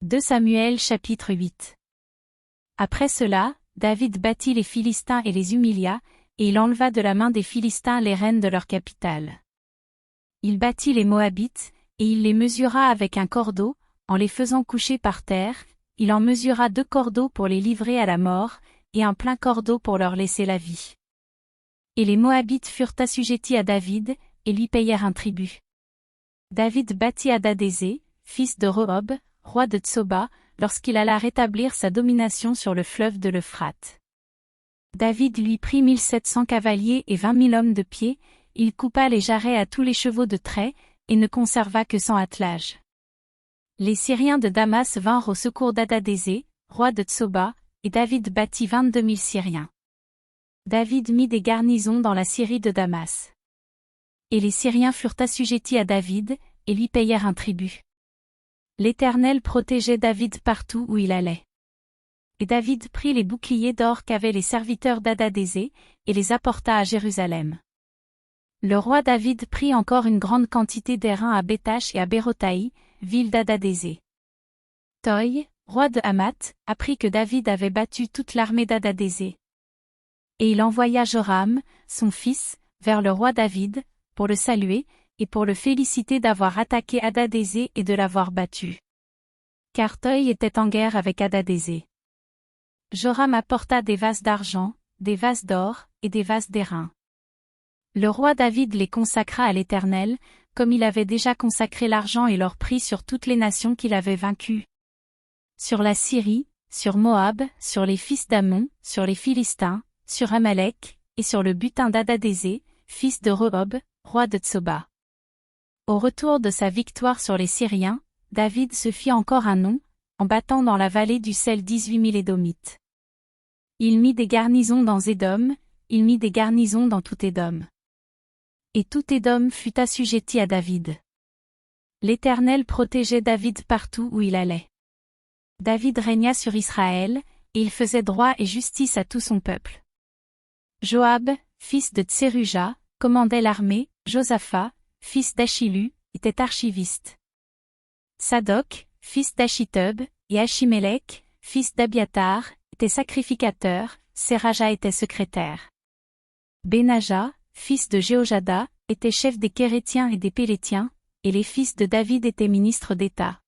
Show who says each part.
Speaker 1: 2 Samuel chapitre 8. Après cela, David battit les Philistins et les humilia, et il enleva de la main des Philistins les rênes de leur capitale. Il battit les Moabites, et il les mesura avec un cordeau, en les faisant coucher par terre, il en mesura 2 cordeaux pour les livrer à la mort, et un plein cordeau pour leur laisser la vie. Et les Moabites furent assujettis à David, et lui payèrent un tribut. David battit Hadadézé, fils de Rehob, roi de Tsoba, lorsqu'il alla rétablir sa domination sur le fleuve de l'Euphrate. David lui prit 1700 cavaliers et 20 000 hommes de pied, il coupa les jarrets à tous les chevaux de trait, et ne conserva que 100 attelages. Les Syriens de Damas vinrent au secours d'Hadadézé, roi de Tsoba, et David battit 22 000 Syriens. David mit des garnisons dans la Syrie de Damas. Et les Syriens furent assujettis à David, et lui payèrent un tribut. L'Éternel protégeait David partout où il allait. Et David prit les boucliers d'or qu'avaient les serviteurs d'Hadadézé, et les apporta à Jérusalem. Le roi David prit encore une grande quantité d'airain à Bétash et à Bérotaï, ville d'Hadadézé. Toï, roi de Hamath, apprit que David avait battu toute l'armée d'Hadadézé. Et il envoya Joram, son fils, vers le roi David, pour le saluer, et pour le féliciter d'avoir attaqué Hadadézé et de l'avoir battu. Car Toï était en guerre avec Hadadézé. Joram apporta des vases d'argent, des vases d'or, et des vases d'airain. Le roi David les consacra à l'Éternel, comme il avait déjà consacré l'argent et l'or pris sur toutes les nations qu'il avait vaincues. Sur la Syrie, sur Moab, sur les fils d'Ammon, sur les Philistins, sur Amalek, et sur le butin d'Hadadézé, fils de Rehob, roi de Tsoba. Au retour de sa victoire sur les Syriens, David se fit encore un nom, en battant dans la vallée du sel 18 000 Édomites. Il mit des garnisons dans Édom, il mit des garnisons dans tout Édom. Et tout Édom fut assujetti à David. L'Éternel protégeait David partout où il allait. David régna sur Israël, et il faisait droit et justice à tout son peuple. Joab, fils de Tseruja, commandait l'armée, Josaphat, fils d'Achilu, était archiviste. Sadok, fils d'Achitub, et Achimélec, fils d'Abiatar, était sacrificateur, Séraja était secrétaire. Benaja, fils de Jéhojada, était chef des Kérétiens et des Pélétiens, et les fils de David étaient ministres d'État.